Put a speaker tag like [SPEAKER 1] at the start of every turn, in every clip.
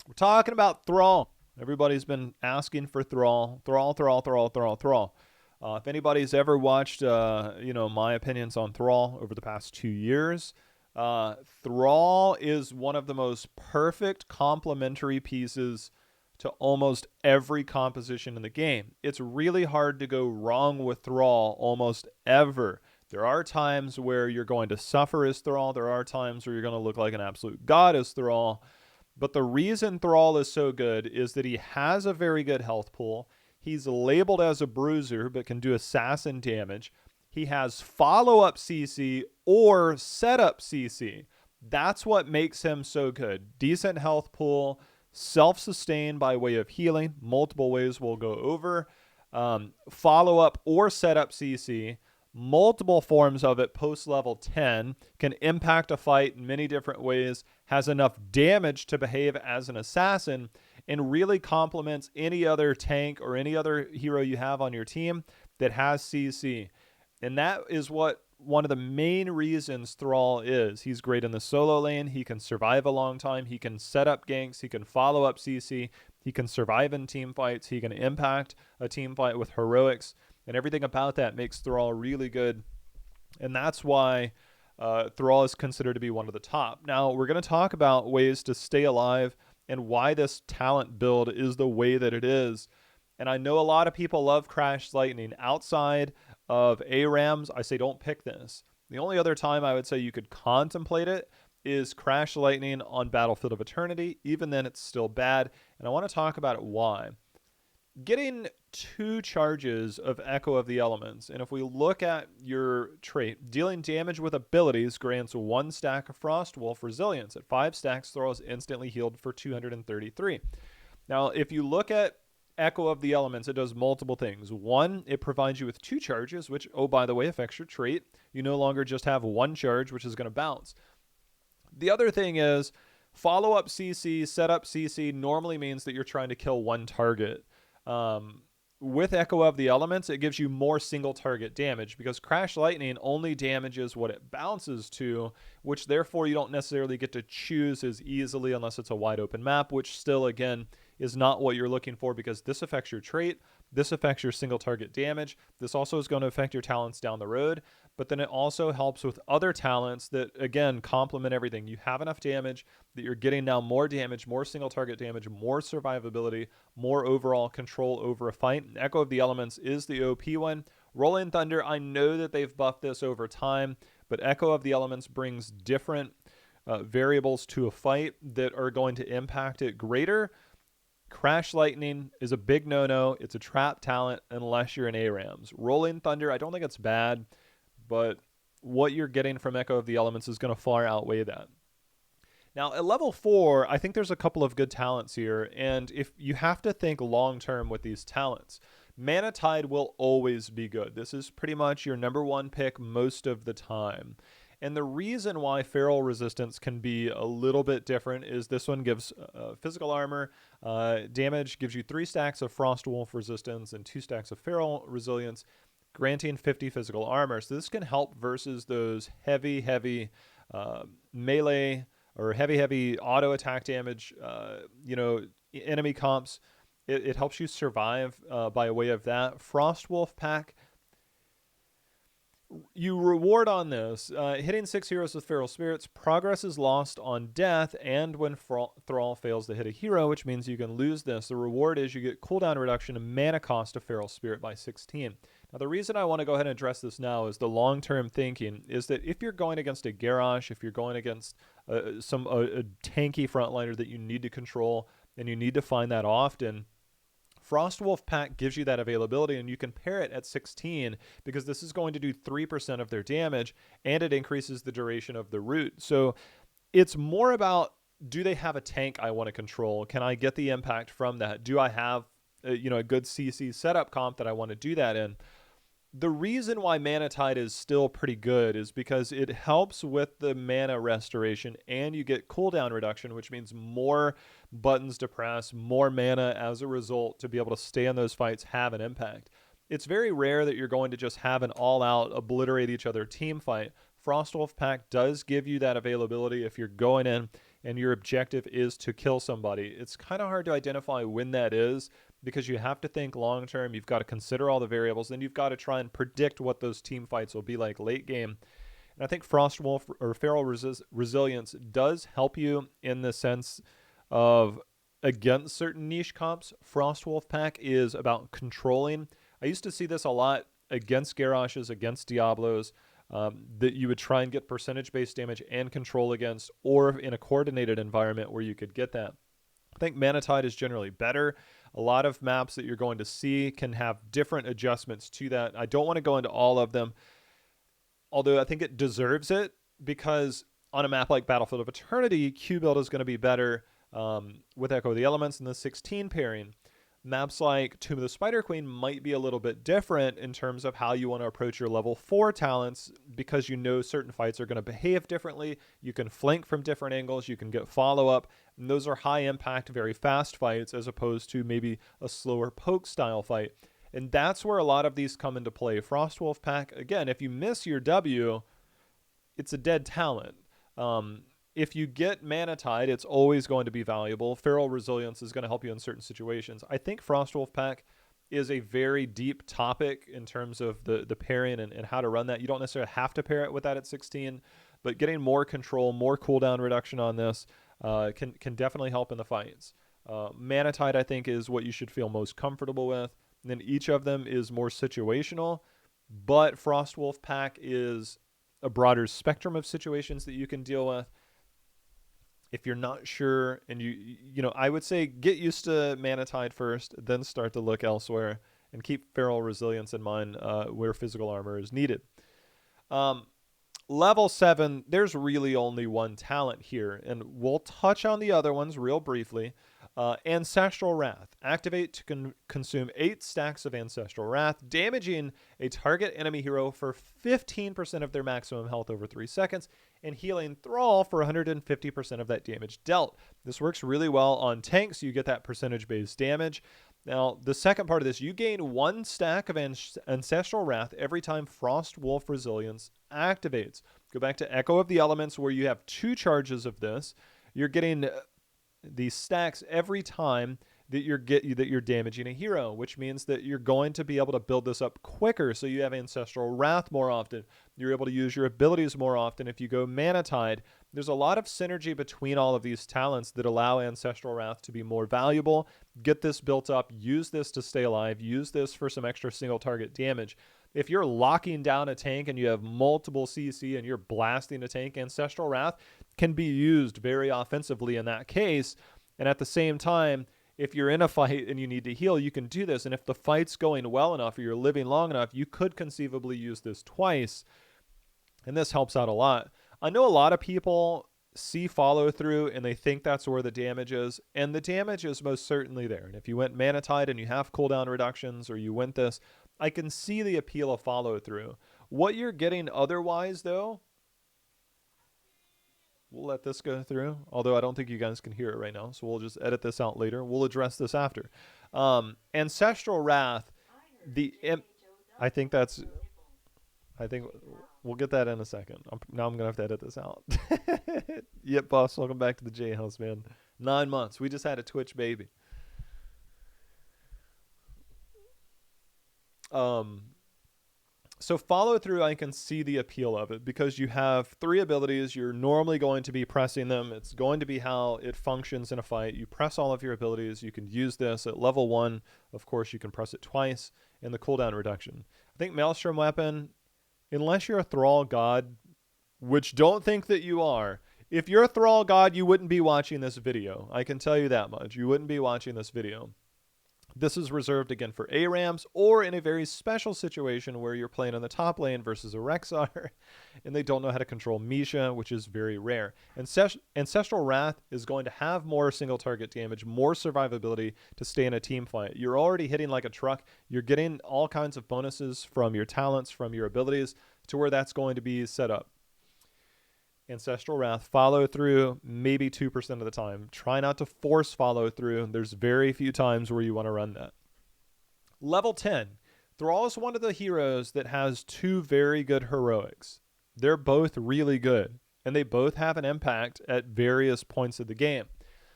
[SPEAKER 1] We're talking about Thrall. Everybody's been asking for Thrall. Thrall. If anybody's ever watched, my opinions on Thrall over the past 2 years, Thrall is one of the most perfect complementary pieces to almost every composition in the game. It's really hard to go wrong with Thrall almost ever. There are times where you're going to suffer as Thrall. There are times where you're going to look like an absolute god as Thrall. But the reason Thrall is so good is that he has a very good health pool. He's labeled as a bruiser, but can do assassin damage. He has follow up CC or setup CC. That's what makes him so good. Decent health pool, self sustain by way of healing, multiple ways we'll go over. Follow up or setup CC, multiple forms of it post level 10, can impact a fight in many different ways, has enough damage to behave as an assassin, and really complements any other tank or any other hero you have on your team that has CC. And that is what one of the main reasons Thrall is. He's great in the solo lane. He can survive a long time. He can set up ganks. He can follow up CC. He can survive in team fights. He can impact a team fight with heroics. And everything about that makes Thrall really good. And that's why Thrall is considered to be one of the top. Now, we're going to talk about ways to stay alive and why this talent build is the way that it is. And I know a lot of people love Crash Lightning. Outside of ARAMs, I say don't pick this. The only other time I would say you could contemplate it is Crash Lightning on Battlefield of Eternity. Even then, it's still bad. And I want to talk about it why. Getting 2 charges of Echo of the Elements, and if we look at your trait, dealing damage with abilities grants 1 stack of Frostwolf resilience. At 5 stacks, Thrall is instantly healed for 233. Now, if you look at Echo of the Elements, it does multiple things. 1, it provides you with 2 charges, which, oh, by the way, affects your trait. You no longer just have 1 charge, which is going to bounce. The other thing is follow-up CC, setup CC normally means that you're trying to kill 1 target. With Echo of the Elements, it gives you more single target damage because Crash Lightning only damages what it bounces to, which therefore you don't necessarily get to choose as easily unless it's a wide open map, which still, again, is not what you're looking for because this affects your trait. This affects your single target damage. This also is going to affect your talents down the road, but then it also helps with other talents that, again, complement everything. You have enough damage that you're getting now more damage, more single target damage, more survivability, more overall control over a fight. And Echo of the Elements is the OP one. Rolling Thunder, I know that they've buffed this over time, but Echo of the Elements brings different variables to a fight that are going to impact it greater. Crash Lightning is a big no-no. It's a trap talent unless you're in ARAMs. Rolling Thunder, I don't think it's bad, but what you're getting from Echo of the Elements is going to far outweigh that. Now, at level 4, I think there's a couple of good talents here, and if you have to think long-term with these talents, Mana Tide will always be good. This is pretty much your number 1 pick most of the time. And the reason why Feral Resistance can be a little bit different is this one gives physical armor damage, gives you 3 stacks of Frostwolf Resistance and 2 stacks of Feral Resilience, granting 50 physical armor. So this can help versus those heavy melee or heavy auto attack damage, enemy comps. It helps you survive by way of that. Wolfpack, you reward on this. Hitting 6 heroes with Feral Spirits, progress is lost on death and when Thrall fails to hit a hero, which means you can lose this. The reward is you get cooldown reduction and mana cost of Feral Spirit by 16. Now, the reason I want to go ahead and address this now is the long-term thinking is that if you're going against a Garrosh, if you're going against a tanky frontliner that you need to control and you need to find that often, Wolfpack gives you that availability, and you can pair it at 16 because this is going to do 3% of their damage, and it increases the duration of the root. So it's more about, do they have a tank I want to control? Can I get the impact from that? Do I have a good CC setup comp that I want to do that in? The reason why Mana Tide is still pretty good is because it helps with the mana restoration and you get cooldown reduction, which means more buttons to press, more mana as a result to be able to stay in those fights, have an impact. It's very rare that you're going to just have an all-out obliterate each other team fight. Wolfpack does give you that availability if you're going in and your objective is to kill somebody, it's kind of hard to identify when that is, because you have to think long term. You've got to consider all the variables, and you've got to try and predict what those team fights will be like late game. And I think Frostwolf or Feral Resilience does help you in the sense of, against certain niche comps. Frostwolf Pack is about controlling. I used to see this a lot against Garrosh's, against Diablos, that you would try and get percentage-based damage and control against, or in a coordinated environment where you could get that. I think Manatide is generally better. A lot of maps that you're going to see can have different adjustments to that. I don't want to go into all of them, although I think it deserves it, because on a map like Battlefield of Eternity, Q build is going to be better with Echo of the Elements and the 16 pairing. Maps like Tomb of the Spider Queen might be a little bit different in terms of how you want to approach your level 4 talents, because you know certain fights are going to behave differently. You can flank from different angles. You can get follow-up. And those are high impact, very fast fights, as opposed to maybe a slower poke style fight. And that's where a lot of these come into play. Frostwolf Pack, again, if you miss your W, it's a dead talent. If you get Manatide, it's always going to be valuable. Feral Resilience is going to help you in certain situations. I think Frostwolf Pack is a very deep topic in terms of the pairing and how to run that. You don't necessarily have to pair it with that at 16, but getting more control, more cooldown reduction on this can definitely help in the fights. Manatide, I think, is what you should feel most comfortable with. And then each of them is more situational, but Frostwolf Pack is a broader spectrum of situations that you can deal with. If you're not sure, and I would say get used to Manatide first, then start to look elsewhere, and keep Feral Resilience in mind where physical armor is needed. Level 7, there's really only one talent here, and we'll touch on the other ones real briefly. Ancestral Wrath. Activate to consume 8 stacks of Ancestral Wrath, damaging a target enemy hero for 15% of their maximum health over 3 seconds, and healing Thrall for 150% of that damage dealt. This works really well on tanks. You get that percentage-based damage. Now, the second part of this, you gain 1 stack of Ancestral Wrath every time Frostwolf Resilience activates. Go back to Echo of the Elements, where you have 2 charges of this. You're getting these stacks every time that you're damaging a hero, which means that you're going to be able to build this up quicker. So you have Ancestral Wrath more often. You're able to use your abilities more often if you go Manatide. There's a lot of synergy between all of these talents that allow Ancestral Wrath to be more valuable. Get this built up, use this to stay alive, use this for some extra single target damage. If you're locking down a tank and you have multiple CC and you're blasting a tank, Ancestral Wrath can be used very offensively in that case. And at the same time, if you're in a fight and you need to heal, you can do this. And if the fight's going well enough or you're living long enough, you could conceivably use this twice. And this helps out a lot. I know a lot of people see follow through and they think that's where the damage is. And the damage is most certainly there. And if you went Manatide and you have cooldown reductions, or you went this, I can see the appeal of follow through. What you're getting otherwise, though, we'll let this go through, although I don't think you guys can hear it right now, so we'll just edit this out later. We'll address this after. Ancestral Wrath, I think we'll get that in a second. Now I'm going to have to edit this out. Yep, boss, welcome back to the JHow, man. 9 months. We just had a Twitch baby. So follow through, I can see the appeal of it, because you have 3 abilities. You're normally going to be pressing them. It's going to be how it functions in a fight. You press all of your abilities. You can use this at level 1. Of course, you can press it twice, and the cooldown reduction. I think Maelstrom Weapon, unless you're a Thrall God, which don't think that you are. If you're a Thrall God, you wouldn't be watching this video. I can tell you that much. You wouldn't be watching this video. This is reserved, again, for ARAMs, or in a very special situation where you're playing on the top lane versus a Rexar, and they don't know how to control Misha, which is very rare. Ancestral Wrath is going to have more single target damage, more survivability to stay in a team fight. You're already hitting like a truck. You're getting all kinds of bonuses from your talents, from your abilities, to where that's going to be set up. Ancestral Wrath, follow through maybe 2% of the time. Try not to force follow through. There's very few times where you want to run that. Level 10. Thrall is one of the heroes that has 2 very good heroics. They're both really good. and they both have an impact at various points of the game.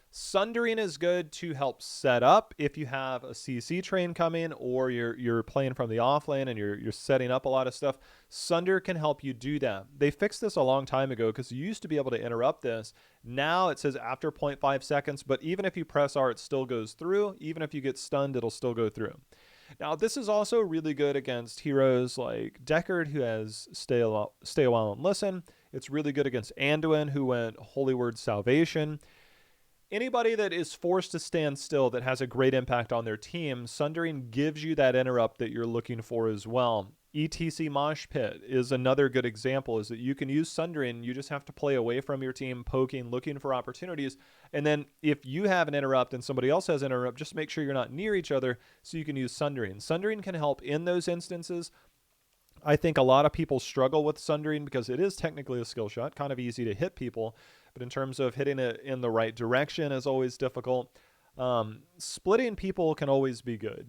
[SPEAKER 1] Sundering is good to help set up if you have a CC train coming, or you're playing from the off lane and you're setting up a lot of stuff. Sunder can help you do that. They fixed this a long time ago because you used to be able to interrupt this. Now it says after 0.5 seconds, but even if you press R, it still goes through. Even if you get stunned, it'll still go through. Now, this is also really good against heroes like Deckard, who has Stay a While and Listen. It's really good against Anduin, who went Holy Word Salvation. Anybody that is forced to stand still that has a great impact on their team, Sundering gives you that interrupt that you're looking for as well. ETC Mosh Pit is another good example, is that you can use Sundering. You just have to play away from your team, poking, looking for opportunities. And then if you have an interrupt and somebody else has an interrupt, just make sure you're not near each other so you can use Sundering. Sundering can help in those instances. I think a lot of people struggle with Sundering because it is technically a skill shot, kind of easy to hit people. But in terms of hitting it in the right direction is always difficult. Splitting people can always be good.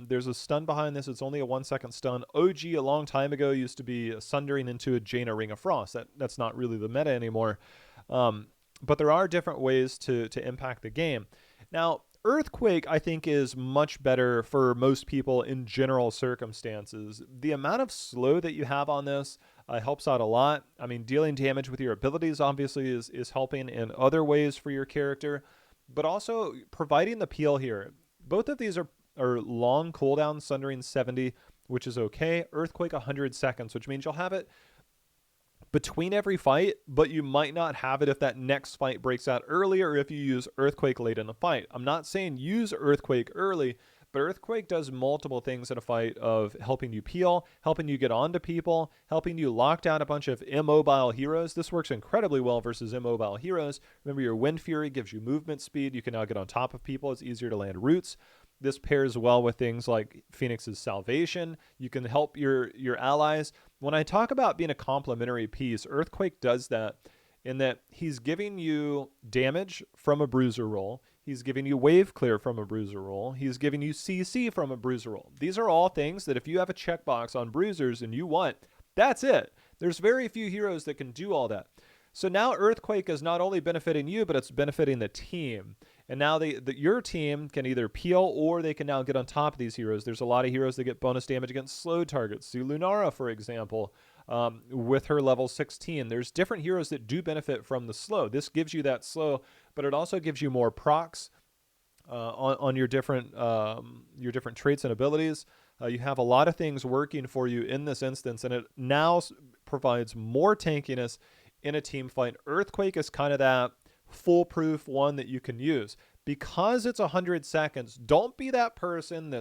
[SPEAKER 1] There's a stun behind this. It's only a 1 second stun. OG a long time ago used to be Sundering into a Jaina Ring of Frost. That's not really the meta anymore. But there are different ways to impact the game. Now, Earthquake, I think, is much better for most people in general circumstances. The amount of slow that you have on this helps out a lot. I mean, dealing damage with your abilities obviously is helping in other ways for your character, but also providing the peel here. Both of these are long cooldown, Sundering 70, which is okay. Earthquake 100 seconds, which means you'll have it between every fight, but you might not have it if that next fight breaks out early or if you use Earthquake late in the fight. I'm not saying use Earthquake early, but Earthquake does multiple things in a fight of helping you peel, helping you get onto people, helping you lock down a bunch of immobile heroes. This works incredibly well versus immobile heroes. Remember, your Wind Fury gives you movement speed. You can now get on top of people. It's easier to land roots. This pairs well with things like Phoenix's Salvation. You can help your allies. When I talk about being a complementary piece, Earthquake does that in that he's giving you damage from a bruiser roll. He's giving you wave clear from a bruiser roll. He's giving you CC from a bruiser roll. These are all things that if you have a checkbox on bruisers and you want, that's it. There's very few heroes that can do all that. So now Earthquake is not only benefiting you, but it's benefiting the team. And now your team can either peel or they can now get on top of these heroes. There's a lot of heroes that get bonus damage against slow targets. See Lunara, for example, with her level 16. There's different heroes that do benefit from the slow. This gives you that slow, but it also gives you more procs on your different traits and abilities. You have a lot of things working for you in this instance, and it now provides more tankiness in a team fight. Earthquake is kind of that foolproof one that you can use. Because it's 100 seconds, don't be that person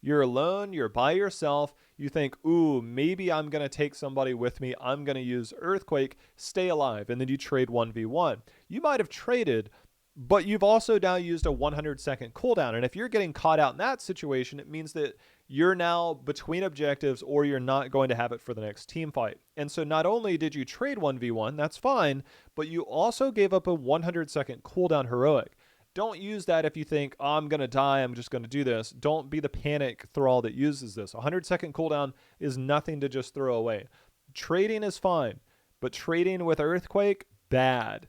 [SPEAKER 1] you're alone, you're by yourself, you think, ooh, maybe I'm going to take somebody with me, I'm going to use Earthquake, stay alive, and then you trade 1v1. You might have traded, but you've also now used a 100-second cooldown, and if you're getting caught out in that situation, it means that you're now between objectives or you're not going to have it for the next team fight. And so not only did you trade 1v1, that's fine, but you also gave up a 100-second cooldown heroic. Don't use that if you think, oh, I'm going to die, I'm just going to do this. Don't be the panic thrall that uses this. 100-second cooldown is nothing to just throw away. Trading is fine, but trading with Earthquake, bad.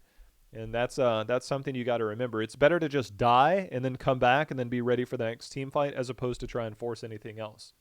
[SPEAKER 1] And that's something you got to remember. It's better to just die and then come back and then be ready for the next team fight as opposed to try and force anything else.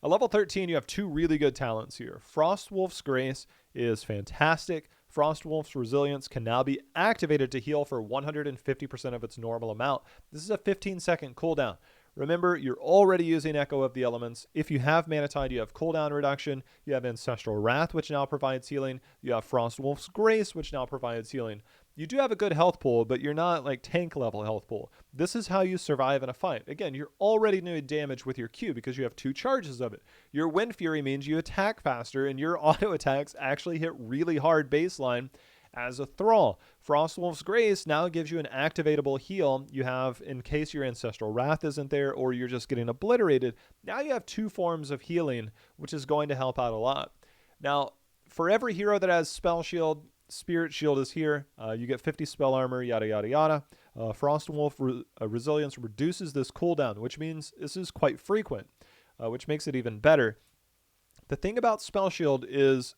[SPEAKER 1] At level 13, you have two really good talents here. Frostwolf's Grace is fantastic. Frostwolf's Resilience can now be activated to heal for 150% of its normal amount. This is a 15-second cooldown. Remember, you're already using Echo of the Elements. If you have Mana Tide, you have cooldown reduction. You have Ancestral Wrath, which now provides healing. You have Frostwolf's Grace, which now provides healing. You do have a good health pool, but you're not like tank level health pool. This is how you survive in a fight. Again, you're already doing damage with your Q because you have 2 charges of it. Your Wind Fury means you attack faster, and your auto attacks actually hit really hard baseline as a Thrall. Frostwolf's Grace now gives you an activatable heal. You have, in case your Ancestral Wrath isn't there or you're just getting obliterated, now you have 2 forms of healing, which is going to help out a lot. Now, for every hero that has Spell Shield, Spirit Shield is here. You get 50 spell armor, yada, yada, yada. Frostwolf Resilience reduces this cooldown, which means this is quite frequent, which makes it even better. The thing about Spell Shield is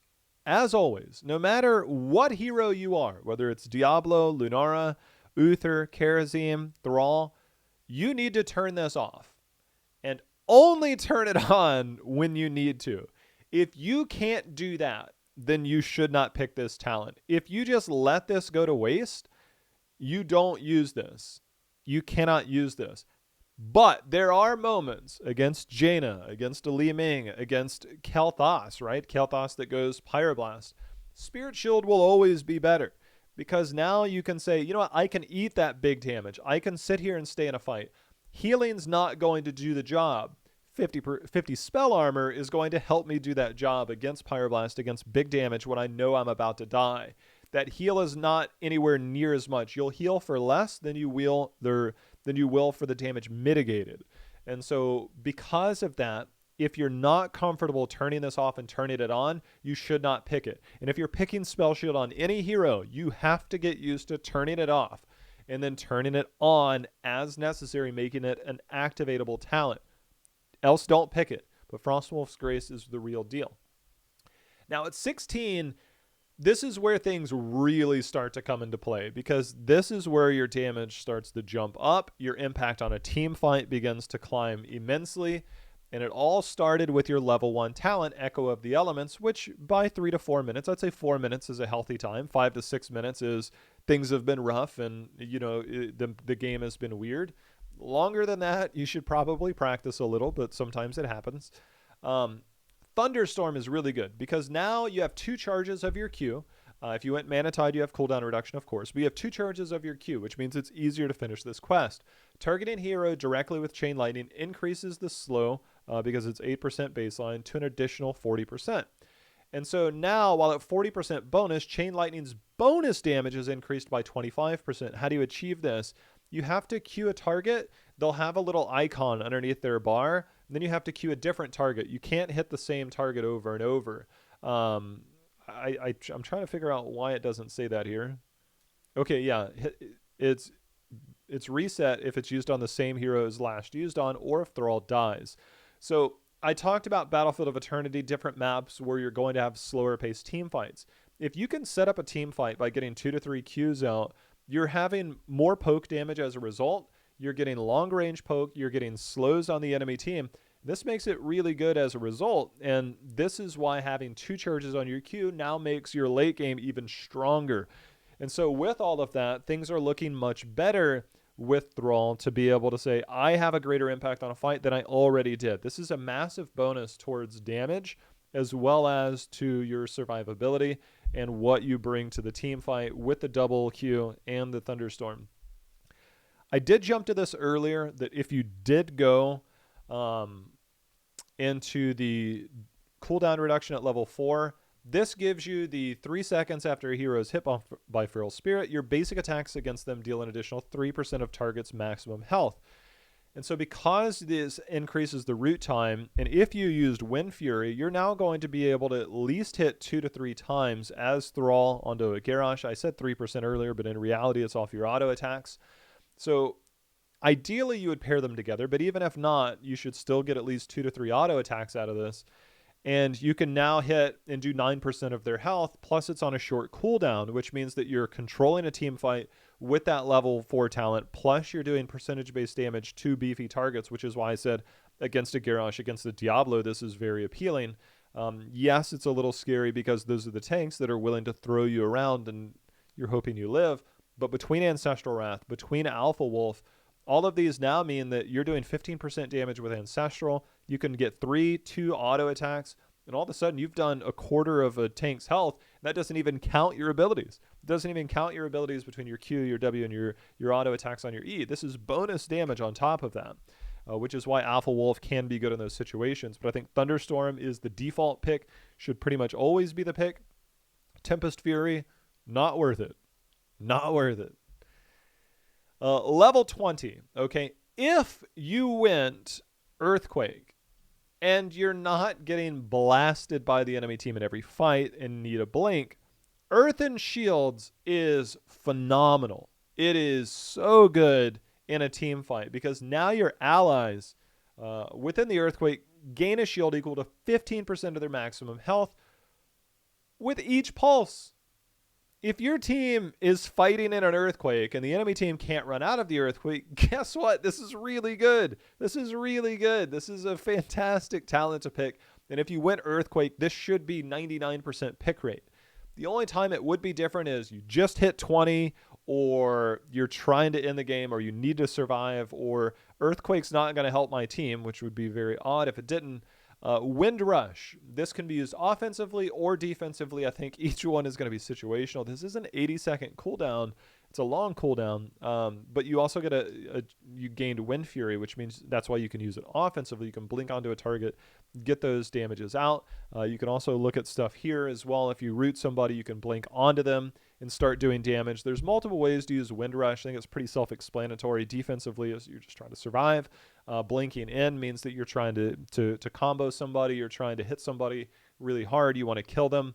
[SPEAKER 1] as always, no matter what hero you are, whether it's Diablo, Lunara, Uther, Kharazim, Thrall, you need to turn this off and only turn it on when you need to. If you can't do that, then you should not pick this talent. If you just let this go to waste, you don't use this. You cannot use this. But there are moments against Jaina, against Li Ming, against Kel'Thas, right? Kel'Thas that goes Pyroblast. Spirit Shield will always be better because now you can say, you know what, I can eat that big damage. I can sit here and stay in a fight. Healing's not going to do the job. 50 spell armor is going to help me do that job against Pyroblast, against big damage when I know I'm about to die. That heal is not anywhere near as much. You'll heal for less than you will for the damage mitigated. And so because of that, if you're not comfortable turning this off and turning it on, you should not pick it. And if you're picking Spell Shield on any hero, you have to get used to turning it off and then turning it on as necessary, making it an activatable talent. Else don't pick it. But Frostwolf's Grace is the real deal. Now at 16, this is where things really start to come into play because this is where your damage starts to jump up. Your impact on a team fight begins to climb immensely. And it all started with your level 1 talent, Echo of the Elements, which by 3 to 4 minutes, I'd say 4 minutes is a healthy time. 5 to 6 minutes is things have been rough and, you know, the game has been weird. Longer than that, you should probably practice a little, but sometimes it happens. Thunderstorm is really good because now you have 2 charges of your Q. If you went Mana Tide, you have cooldown reduction, of course. But you have 2 charges of your Q, which means it's easier to finish this quest. Targeting hero directly with Chain Lightning increases the slow because it's 8% baseline to an additional 40%. And so now, while at 40% bonus, Chain Lightning's bonus damage is increased by 25%. How do you achieve this? You have to queue a target. They'll have a little icon underneath their bar. And then you have to queue a different target. You can't hit the same target over and over. I'm trying to figure out why it doesn't say that here. Okay, yeah. It's reset if it's used on the same hero as last used on or if Thrall dies. So I talked about Battlefield of Eternity, different maps where you're going to have slower paced team fights. If you can set up a team fight by getting 2 to 3 Qs out, you're having more poke damage as a result. You're getting long range poke. You're getting slows on the enemy team. This makes it really good as a result. And this is why having 2 charges on your Q now makes your late game even stronger. And so with all of that, things are looking much better with Thrall to be able to say, I have a greater impact on a fight than I already did. This is a massive bonus towards damage as well as to your survivability and what you bring to the team fight with the double Q and the Thunderstorm. I did jump to this earlier that if you did go into the cooldown reduction at level 4, this gives you the 3 seconds after a hero is hit by Feral Spirit, your basic attacks against them deal an additional 3% of target's maximum health. And so because this increases the root time, and if you used Wind Fury, you're now going to be able to at least hit 2 to 3 times as Thrall onto a Garrosh. I said 3% earlier, but in reality, it's off your auto attacks. So ideally, you would pair them together, but even if not, you should still get at least 2 to 3 auto attacks out of this. And you can now hit and do 9% of their health, plus it's on a short cooldown, which means that you're controlling a team fight with that level 4 talent, plus you're doing percentage-based damage to beefy targets, which is why I said against a Garrosh, against the Diablo, this is very appealing. Yes, it's a little scary because those are the tanks that are willing to throw you around and you're hoping you live. But between Ancestral Wrath, between Alpha Wolf, all of these now mean that you're doing 15% damage with Ancestral. You can get 2 auto attacks, and all of a sudden you've done a quarter of a tank's health. And that doesn't even count your abilities. It doesn't even count your abilities between your Q, your W, and your auto attacks on your E. This is bonus damage on top of that, which is why Alpha Wolf can be good in those situations. But I think Thunderstorm is the default pick, should pretty much always be the pick. Tempest Fury, not worth it. Not worth it. Level 20, okay? If you went Earthquake and you're not getting blasted by the enemy team in every fight and need a blink, Earthen Shields is phenomenal. It is so good in a team fight because now your allies within the Earthquake gain a shield equal to 15% of their maximum health, with each pulse. If your team is fighting in an earthquake and the enemy team can't run out of the earthquake, guess what? This is really good. This is really good. This is a fantastic talent to pick. And if you went earthquake, this should be 99% pick rate. The only time it would be different is you just hit 20, or you're trying to end the game, or you need to survive, or earthquake's not going to help my team, which would be very odd if it didn't. Wind Rush. This can be used offensively or defensively. I think each one is going to be situational. This is an 80-second cooldown. It's a long cooldown, but you also get you gained Wind Fury, which means that's why you can use it offensively. You can blink onto a target, get those damages out. You can also look at stuff here as well. If you root somebody, you can blink onto them and start doing damage. There's multiple ways to use Wind Rush. I think it's pretty self-explanatory. Defensively, is you're just trying to survive. Blinking in means that you're trying to combo somebody. You're trying to hit somebody really hard. You want to kill them.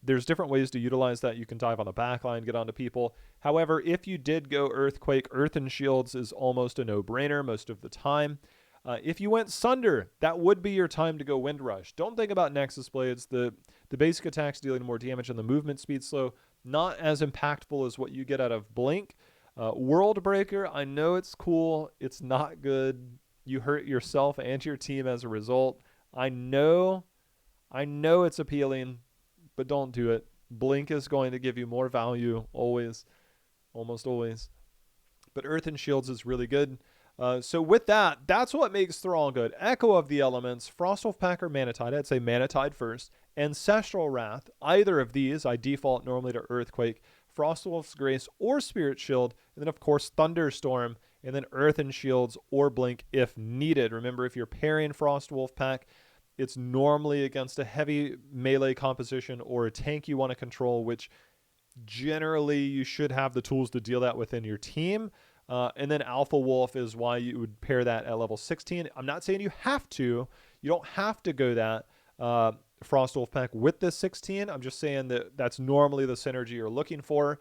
[SPEAKER 1] There's different ways to utilize that. You can dive on the back line, get onto people. However, if you did go Earthquake, Earth and Shields is almost a no-brainer most of the time. If you went Sunder, that would be your time to go Wind Rush. Don't think about Nexus Blades. The basic attacks dealing more damage and the movement speed slow, not as impactful as what you get out of Blink. World Breaker, I know it's cool. It's not good. You hurt yourself and your team as a result. I know it's appealing, but don't do it. Blink is going to give you more value always, almost always. But Earth and Shields is really good. So with that, that's what makes Thrall good. Echo of the Elements, Frost Wolfpack or Manatide. I'd say Manatide first. Ancestral Wrath. Either of these, I default normally to Earthquake, Frostwolf's Grace or Spirit Shield, and then of course Thunderstorm, and then Earth and Shields or Blink if needed. Remember, if you're pairing Frost Wolfpack, it's normally against a heavy melee composition or a tank you want to control, which generally you should have the tools to deal that within your team. And then Alpha Wolf is why you would pair that at level 16. I'm not saying you have to. You don't have to go that Frost Wolfpack with this 16. I'm just saying that that's normally the synergy you're looking for.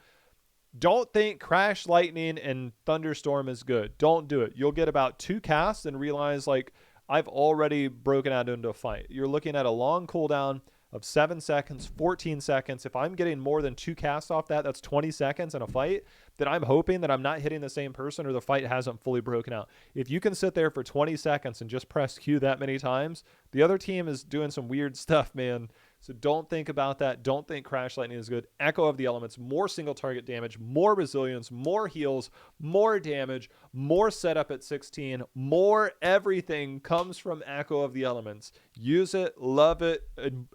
[SPEAKER 1] Don't think Crash Lightning and Thunderstorm is good. Don't do it. You'll get about 2 casts and realize, like, I've already broken out into a fight. You're looking at a long cooldown of 7 seconds, 14 seconds. If I'm getting more than 2 casts off that, that's 20 seconds in a fight, then I'm hoping that I'm not hitting the same person or the fight hasn't fully broken out. If you can sit there for 20 seconds and just press Q that many times, the other team is doing some weird stuff, man. So don't think about that. Don't think Crash Lightning is good. Echo of the Elements, more single target damage, more resilience, more heals, more damage, more setup at 16, more everything comes from Echo of the Elements. Use it, love it,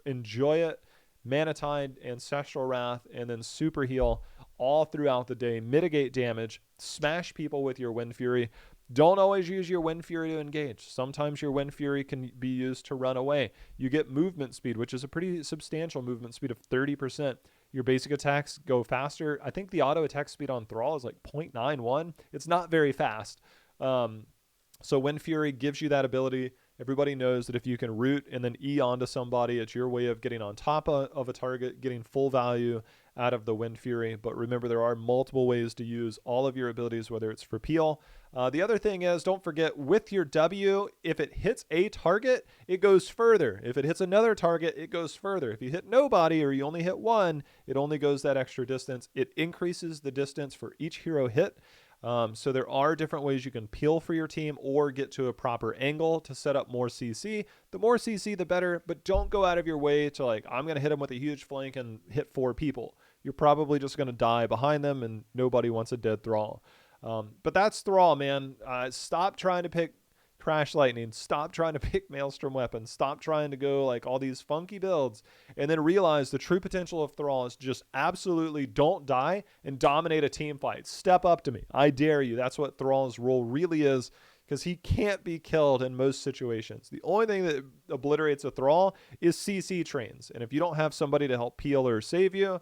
[SPEAKER 1] enjoy it. Manatide, Ancestral Wrath, and then Super Heal all throughout the day. Mitigate damage, smash people with your Wind Fury. Don't always use your Wind Fury to engage. Sometimes your Wind Fury can be used to run away. You get movement speed, which is a pretty substantial movement speed of 30%. Your basic attacks go faster. I think the auto attack speed on Thrall is like 0.91. It's not very fast. So Wind Fury gives you that ability. Everybody knows that if you can root and then E onto somebody, it's your way of getting on top of a target, getting full value out of the Wind Fury. But remember, there are multiple ways to use all of your abilities, whether it's for peel. The other thing is, don't forget, with your W, if it hits a target, it goes further. If it hits another target, it goes further. If you hit nobody or you only hit one, it only goes that extra distance. It increases the distance for each hero hit. So there are different ways you can peel for your team or get to a proper angle to set up more CC. The more CC, the better, but don't go out of your way to, like, I'm going to hit him with a huge flank and hit 4 people. You're probably just going to die behind them, and nobody wants a dead Thrall. But that's Thrall, man. Stop trying to pick Crash Lightning. Stop trying to pick Maelstrom weapons. Stop trying to go like all these funky builds, and then realize the true potential of Thrall is just absolutely don't die and dominate a team fight. Step up to me. I dare you. That's what Thrall's role really is, because he can't be killed in most situations. The only thing that obliterates a Thrall is CC trains, and if you don't have somebody to help peel or save you,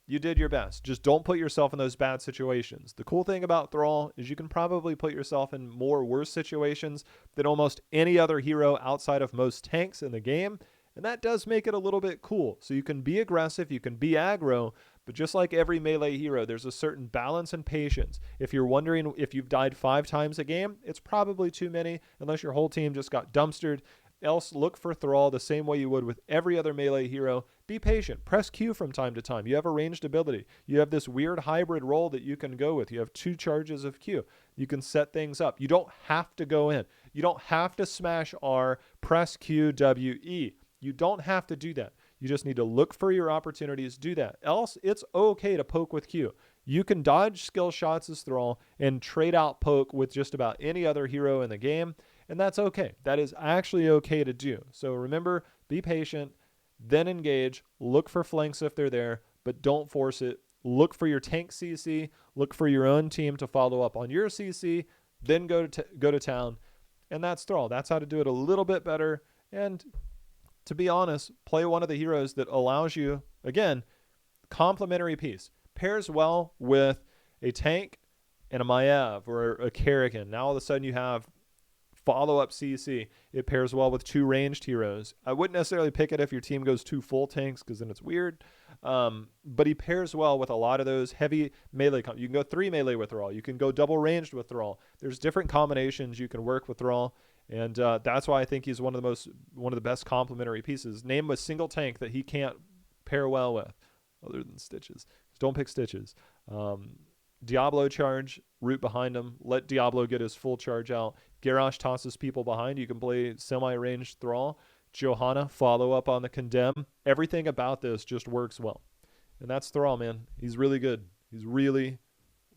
[SPEAKER 1] you did your best. Just don't put yourself in those bad situations. The cool thing about Thrall is you can probably put yourself in more worse situations than almost any other hero outside of most tanks in the game, and that does make it a little bit cool. So you can be aggressive, you can be aggro, but just like every melee hero, there's a certain balance and patience. If you're wondering if you've died 5 times a game, it's probably too many, unless your whole team just got dumpstered. Else, look for Thrall the same way you would with every other melee hero. Be patient. Press Q from time to time. You have a ranged ability. You have this weird hybrid role that you can go with. You have 2 charges of Q. You can set things up. You don't have to go in. You don't have to smash R, press Q, W, E. You don't have to do that. You just need to look for your opportunities, do that. Else, it's okay to poke with Q. You can dodge skill shots as Thrall and trade out poke with just about any other hero in the game, and that's okay. That is actually okay to do. So remember, be patient, then engage, look for flanks if they're there, but don't force it. Look for your tank CC, look for your own team to follow up on your CC, then go to town, and that's Thrall. That's how to do it a little bit better, and to be honest, play one of the heroes that allows you, again, complementary piece. Pairs well with a tank and a Maiev or a Kerrigan. Now all of a sudden you have follow-up CC. It pairs well with 2 ranged heroes. I wouldn't necessarily pick it if your team goes 2 full tanks because then it's weird. But he pairs well with a lot of those heavy melee. You can go 3 melee with Thrall. You can go double ranged with Thrall. There's different combinations you can work with Thrall. And that's why I think he's one of the best complementary pieces. Name a single tank that he can't pair well with, other than Stitches. Just don't pick Stitches. Diablo charge, root behind him. Let Diablo get his full charge out. Garrosh tosses people behind. You can play semi-ranged Thrall. Johanna, follow up on the Condemn. Everything about this just works well. And that's Thrall, man. He's really good. He's really,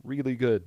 [SPEAKER 1] really good.